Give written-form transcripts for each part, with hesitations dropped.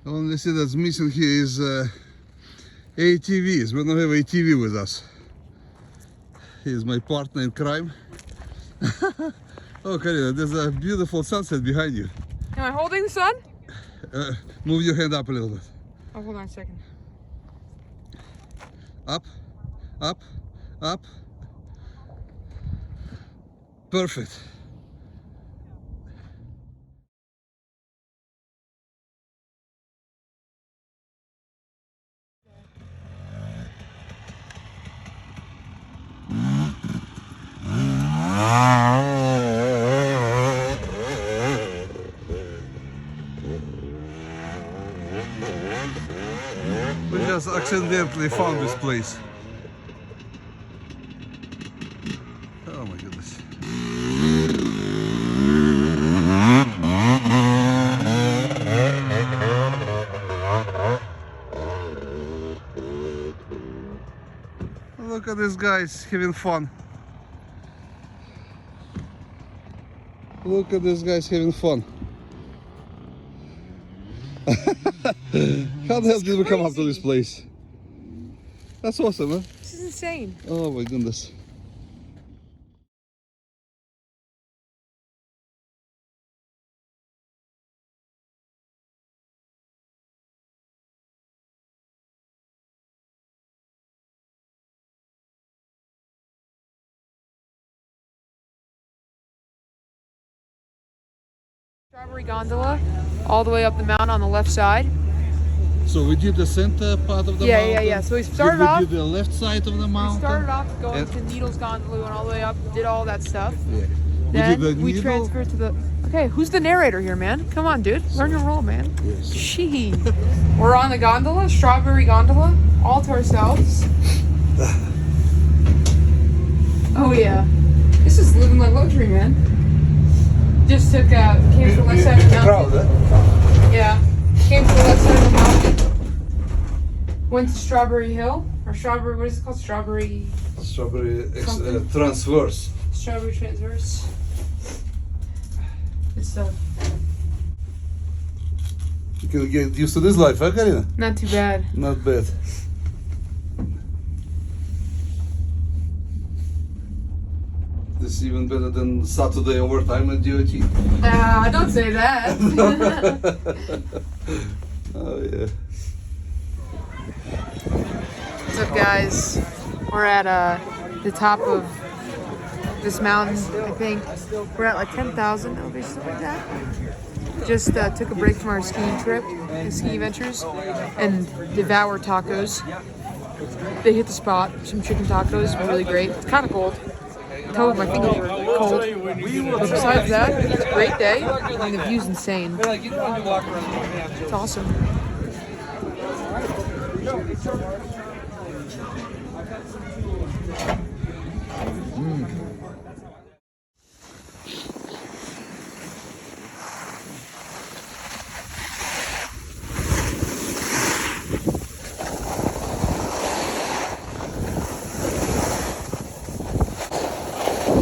The only thing that's missing here is ATVs. We don't have ATV with us. He's my partner in crime. Oh, Karina, there's a beautiful sunset behind you. Am I holding the sun? Move your hand up a little bit. Oh, hold on a second. Up, up, up. Perfect. We just accidentally found this place. Oh my goodness. Look at these guys having fun. Look at these guys having fun. How the hell did we come up to this place? That's awesome, huh? This is insane. Oh my goodness. Strawberry gondola all the way up the mountain on the left side. So we did the center part of the mountain. Yeah. So we started off. We did the left side of the mountain. We started off going to Needles Gondola, went all the way up, did all that stuff. Yeah. Then we transferred to the. Okay, who's the narrator here, man? Come on, dude, learn your role, man. Yes. Gee, we're on the gondola, Strawberry Gondola, all to ourselves. Oh yeah, this is living like luxury, man. Just took came to the left side of the mountain. Yeah, came to the left side of the mountain. Went to Strawberry Hill or Strawberry. What is it called? Strawberry Transverse. Strawberry Transverse. Good stuff. You can get used to this life, huh, Karina? Not too bad. Not bad. This is even better than Saturday overtime at DOT. Don't say that. Oh yeah. What's up, guys? We're at the top of this mountain, I think. We're at like 10,000 elevation, something like that. Just took a break from our skiing trip and ski ventures and devour tacos. They hit the spot. Some chicken tacos were really great. It's kind of cold. Told my fingers were cold. But besides that, it's a great day and the view's insane. It's awesome.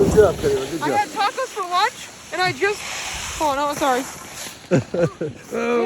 Good job, Karina. Good I job. had tacos for lunch, and I just. Oh no, sorry. I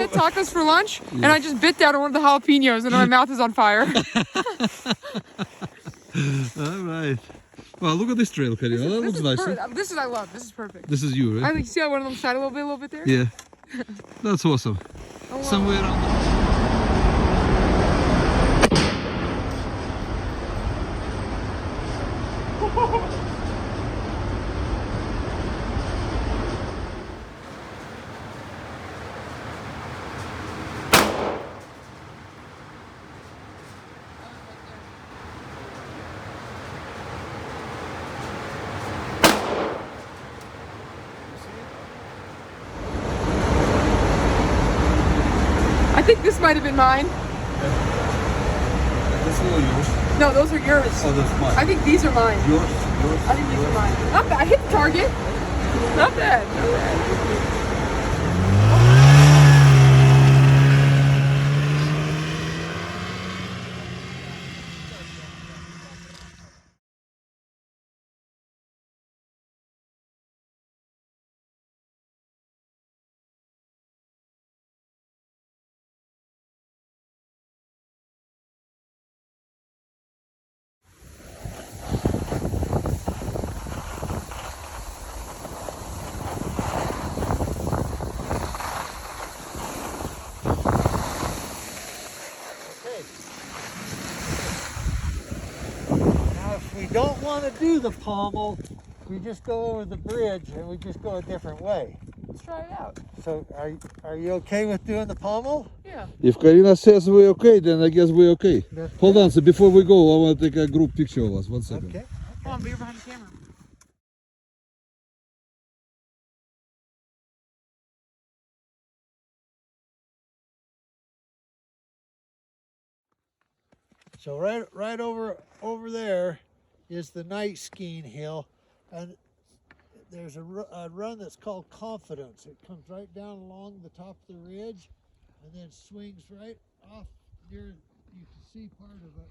had tacos for lunch, and I just bit down on one of the jalapenos, and my mouth is on fire. All right. Well, look at this trail, Karina. That looks nice. Huh? This is I love. This is perfect. This is you, I right? think see how one of them shine a little bit there. Yeah. That's awesome. Oh, wow. Somewhere around. I think this might have been mine. This is all yours. No, those are yours. Oh, that's mine. I think these are mine. Yours? I think these are mine. Not bad. I hit the target. Not bad. Not bad. want to do the pommel, we just go over the bridge and we just go a different way. Let's try it out. So are you okay with doing the pommel? Yeah. If Karina says we're okay, then I guess we're okay. That's Hold good. on, so before we go, I want to take a group picture of us. 1 second. Okay. Come on, be behind the camera. So right over there is the night skiing hill, and there's a run that's called Confidence. It comes right down along the top of the ridge, and then swings right off near. You can see part of it.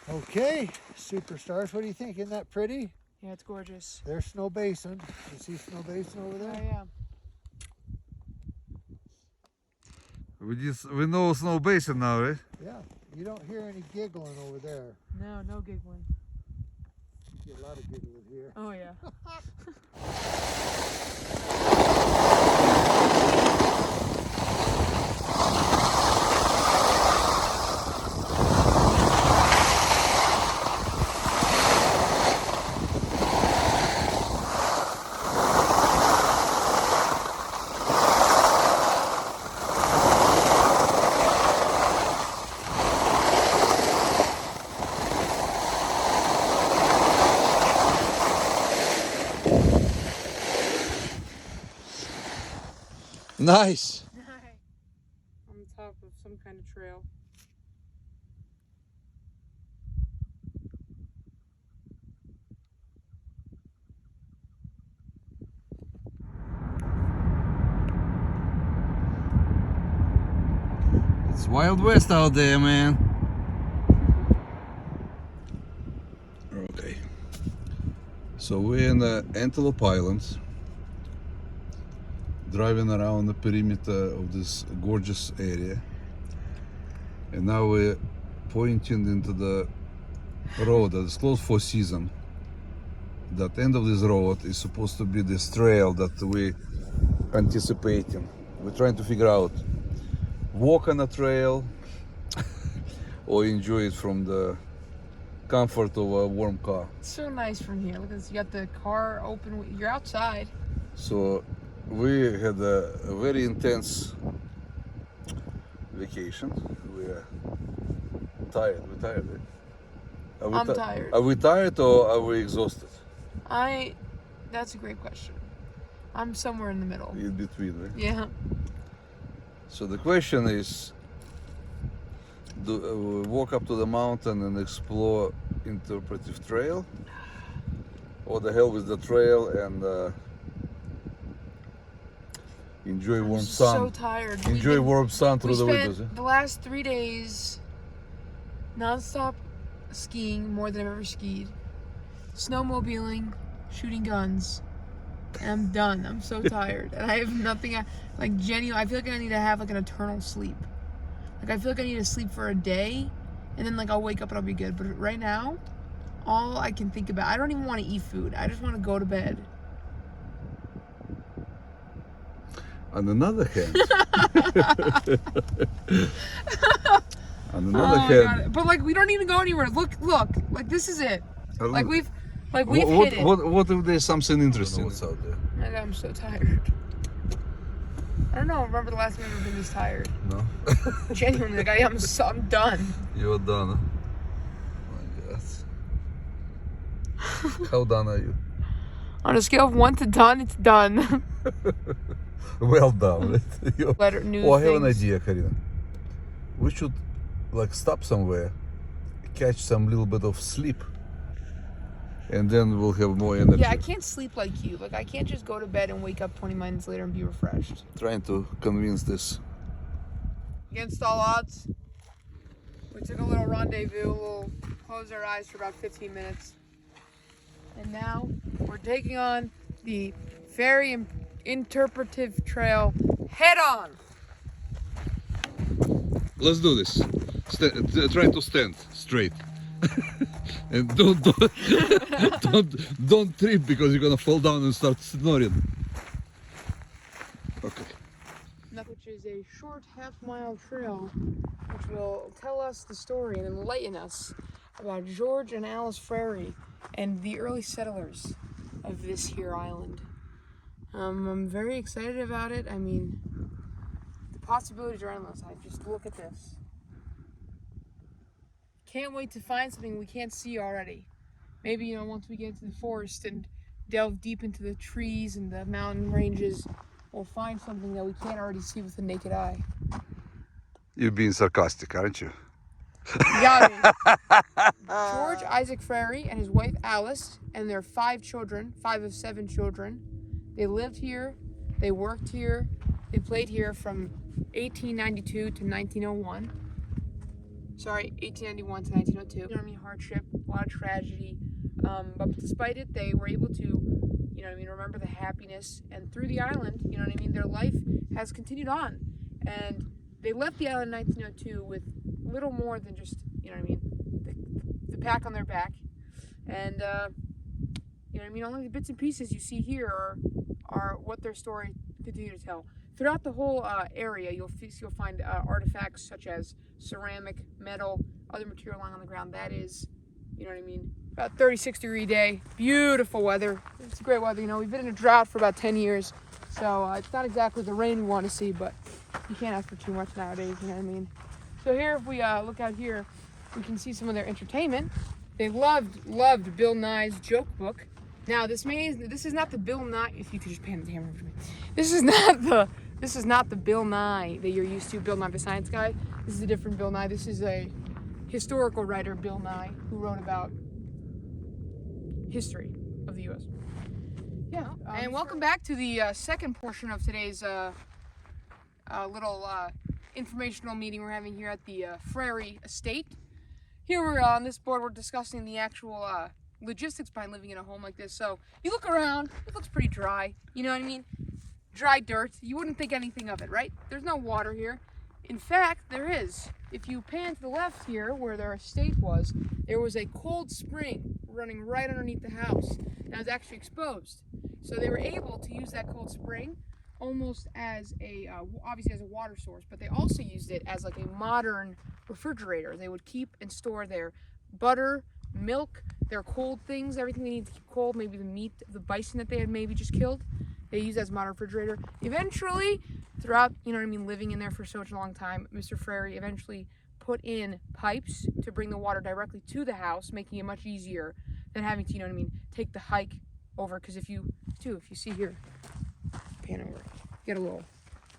Okay, superstars. What do you think? Isn't that pretty? Yeah, it's gorgeous. There's Snow Basin. You see Snow Basin over Oh, there? yeah. We know Snow Basin now, right? Yeah. You don't hear any giggling over there. No, no giggling. You get a lot of giggling here. Oh, yeah. Nice. On the top of some kind of trail. It's Wild West out there, man. Okay. So we're in the Antelope Islands, driving around the perimeter of this gorgeous area. And now we're pointing into the road that is closed for season. That end of this road is supposed to be this trail that we're anticipating. We're trying to figure out walk on a trail or enjoy it from the comfort of a warm car. It's so nice from here. Look at this. You got the car open. You're outside. So we had a very intense vacation. We're tired. We're tired. Eh? I'm tired. Are we tired or are we exhausted? That's a great question. I'm somewhere in the middle. In between, right? Yeah. So the question is, do we walk up to the mountain and explore interpretive trail, or the hell with the trail and enjoy warm I'm sun? so tired. Enjoy warm sun We through the spent windows. Eh? the last 3 days non-stop skiing, more than I've ever skied. Snowmobiling, shooting guns. And I'm done. I'm so tired. And I have nothing, like genuine, I feel like I need to have like an eternal sleep. Like I feel like I need to sleep for a day and then like I'll wake up and I'll be good. But right now, all I can think about, I don't even want to eat food. I just want to go to bed. On another hand, hand, But like we don't need to go anywhere. Look, like this is it. Like we've hit it. What if there's something interesting? What's out there? I'm so tired. I don't know. I remember the last time I've ever been this tired. No. Genuinely, like I'm done. You're done. Huh? My God. How done are you? On a scale of 1 to done, it's done. Well done. Letter new Oh, I have an things. idea, Karina. We should like stop somewhere, catch some little bit of sleep, and then we'll have more energy. Yeah, I can't sleep like you. Like I can't just go to bed and wake up 20 minutes later and be refreshed. Trying to convince this. Against all odds, we took a little rendezvous. We'll close our eyes for about 15 minutes. And now we're taking on the very interpretive trail head on. Let's do this. Try to stand straight. And don't trip because you're gonna fall down and start snoring. Okay. Which is a short half-mile trail, which will tell us the story and enlighten us about George and Alice Frary and the early settlers of this here island. I'm very excited about it. I mean, the possibilities are endless. Just look at this. Can't wait to find something we can't see already. Maybe, you know, once we get into the forest and delve deep into the trees and the mountain ranges, we'll find something that we can't already see with the naked eye. You're being sarcastic, aren't you? You got me. George Isaac Frary and his wife Alice and their 5 children, 5 of 7 children. They lived here, they worked here, they played here from 1892 to 1901. Sorry, 1891 to 1902. You know what I mean? Hardship, a lot of tragedy. But despite it, they were able to, you know what I mean, remember the happiness. And through the island, you know what I mean, their life has continued on. And they left the island in 1902 with little more than just, you know what I mean, the pack on their back. And, you know what I mean, only the bits and pieces you see here are what their story continued to tell. Throughout the whole area, you'll find artifacts such as ceramic, metal, other material lying on the ground. That is, you know what I mean, about 36-degree day, beautiful weather. It's great weather, you know. We've been in a drought for about 10 years, so it's not exactly the rain we want to see, but you can't ask for too much nowadays, you know what I mean. So here, if we look out here, we can see some of their entertainment. They loved Bill Nye's joke book. Now, this is not the Bill Nye, if you could just pan the camera over to me. This is not the Bill Nye that you're used to, Bill Nye the Science Guy. This is a different Bill Nye. This is a historical writer, Bill Nye, who wrote about history of the U.S. Yeah, and welcome back to the second portion of today's little informational meeting we're having here at the Frary Estate. Here we're on this board, we're discussing the actual logistics behind living in a home like this. So you look around, it looks pretty dry, you know what I mean? Dry dirt, you wouldn't think anything of it, right? There's no water here. In fact, there is. If you pan to the left here, where their estate was, there was a cold spring running right underneath the house. That was actually exposed. So they were able to use that cold spring almost as a, obviously as a water source, but they also used it as like a modern refrigerator. They would keep and store their butter, milk, their cold things, everything they need to keep cold, maybe the meat of the bison that they had maybe just killed. They used as a modern refrigerator. Eventually, throughout, you know what I mean, living in there for such a long time, Mr. Frary eventually put in pipes to bring the water directly to the house, making it much easier than having to, you know what I mean, take the hike over. Because if you see here, pan over, you get a little,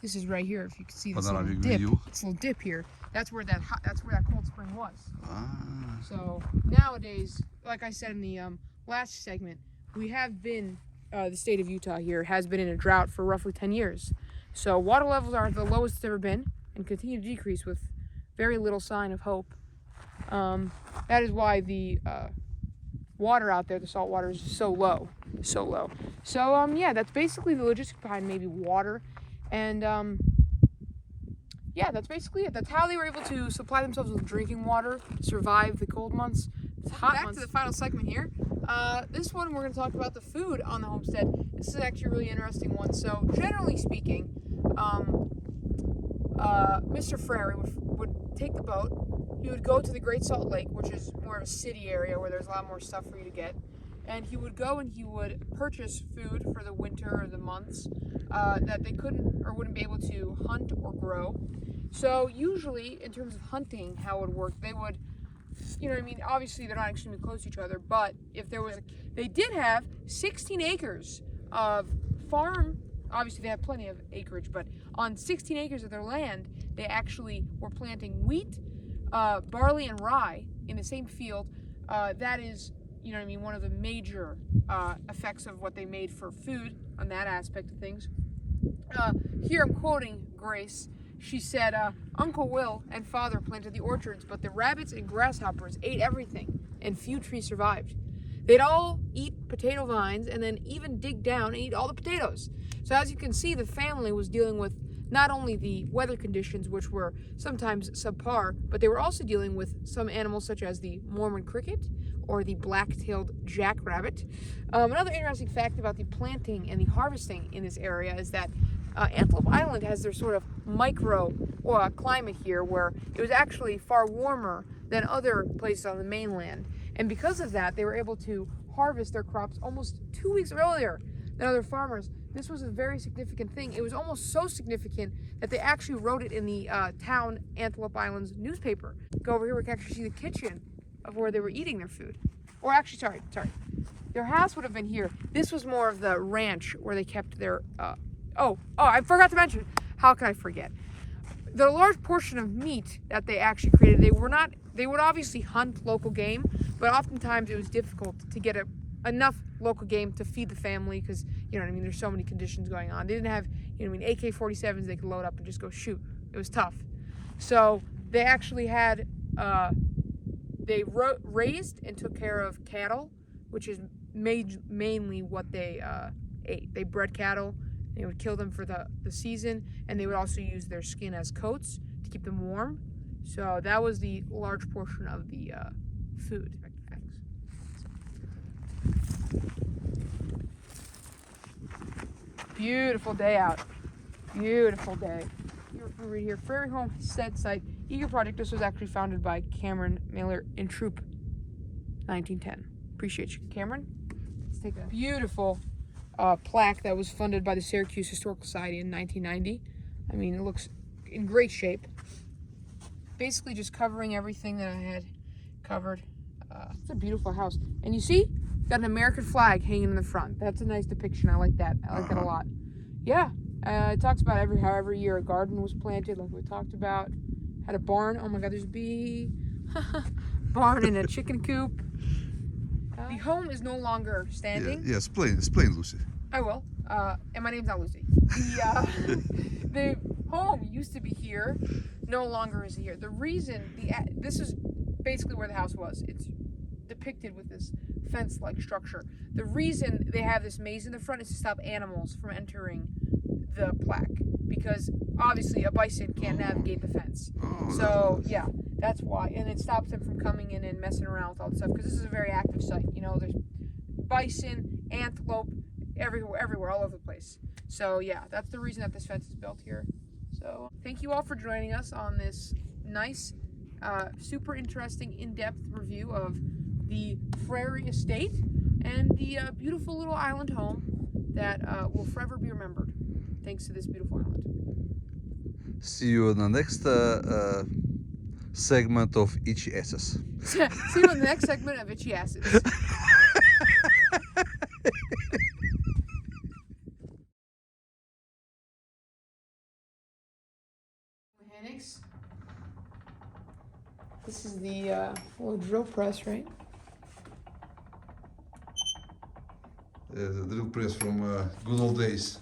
this is right here, if you can see this little dip, it's a little dip here. That's where that cold spring was. So nowadays, like I said in the last segment, we have been, the state of Utah here has been in a drought for roughly 10 years. So water levels are the lowest it's ever been and continue to decrease with very little sign of hope. That is why the water out there, the salt water, is so low. So yeah, that's basically the logistics behind maybe water. And yeah, that's basically it. That's how they were able to supply themselves with drinking water, survive the cold months, the hot months. Back to the final segment here. This one we're going to talk about the food on the homestead. This is actually a really interesting one. So generally speaking, Mr. Frary would take the boat. He would go to the Great Salt Lake, which is more of a city area where there's a lot more stuff for you to get. And he would go and he would purchase food for the winter or the months that they couldn't or wouldn't be able to hunt or grow. So usually, in terms of hunting, how it would work, they would, you know what I mean, obviously they're not extremely close to each other, but if there was, they did have 16 acres of farm. Obviously they have plenty of acreage, but on 16 acres of their land, they actually were planting wheat, barley, and rye in the same field. That is, you know what I mean, one of the major effects of what they made for food on that aspect of things. Here I'm quoting Grace. She said, Uncle Will and Father planted the orchards, but the rabbits and grasshoppers ate everything, and few trees survived. They'd all eat potato vines and then even dig down and eat all the potatoes. So as you can see, the family was dealing with not only the weather conditions, which were sometimes subpar, but they were also dealing with some animals such as the Mormon cricket or the black-tailed jackrabbit. Another interesting fact about the planting and the harvesting in this area is that Antelope Island has their sort of micro climate here, where it was actually far warmer than other places on the mainland. And because of that, they were able to harvest their crops almost 2 weeks earlier than other farmers. This was a very significant thing. It was almost so significant that they actually wrote it in the town Antelope Island's newspaper. Go over here, we can actually see the kitchen of where they were eating their food. Or actually, sorry. Their house would have been here. This was more of the ranch where they kept their, I forgot to mention, how can I forget? The large portion of meat that they actually created, they would obviously hunt local game, but oftentimes it was difficult to get enough local game to feed the family because, you know what I mean, there's so many conditions going on. They didn't have, you know what I mean, AK-47s they could load up and just go shoot. It was tough. So they actually had, they raised and took care of cattle, which is mainly what they ate. They bred cattle. They would kill them for the season, and they would also use their skin as coats to keep them warm. So that was the large portion of the food. Beautiful day out. Beautiful day. We're right here. Prairie Homestead Site, Eager Project. This was actually founded by Cameron Mailer in Troop 1910. Appreciate you, Cameron. Let's take a beautiful plaque that was funded by the Syracuse Historical Society in 1990. I mean, it looks in great shape. Basically just covering everything that I had covered. It's a beautiful house. And you see, got an American flag hanging in the front. That's a nice depiction. I like that. I like that a lot. Yeah. It talks about how every year a garden was planted, like we talked about. Had a barn. Oh my God, there's a bee. Barn and a chicken coop. The home is no longer standing. Yeah, explain, Lucy. I will. And my name's not Lucy. The home used to be here, no longer is here. The reason, this is basically where the house was. It's depicted with this fence-like structure. The reason they have this maze in the front is to stop animals from entering the plaque, because obviously a bison can't navigate the fence. So yeah, that's why, and it stops them from coming in and messing around with all this stuff, because this is a very active site. You know, there's bison, antelope, everywhere, all over the place. So yeah, that's the reason that this fence is built here. So thank you all for joining us on this nice, super interesting, in-depth review of the Prairie Estate and the beautiful little island home that will forever be remembered thanks to this beautiful island. See you in the next segment of Itchy Asses. See you in the next segment of Itchy Asses. Mechanics. This is the little drill press, right? The drill press from good old days.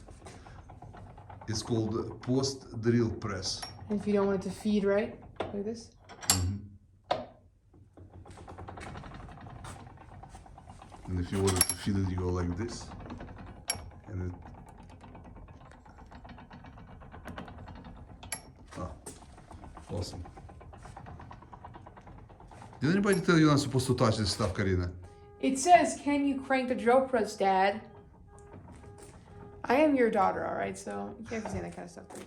It's called post drill press. And if you don't want it to feed right, like this. And if you want it to feed it, you go like this. And it. Awesome. Did anybody tell you you're not supposed to touch this stuff, Karina? It says, "Can you crank the drill press, Dad?" I am your daughter, all right? So you can't be saying that kind of stuff to me.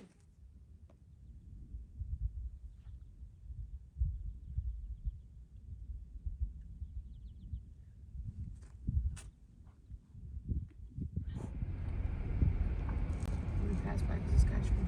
I'm gonna pass by because this guy's trying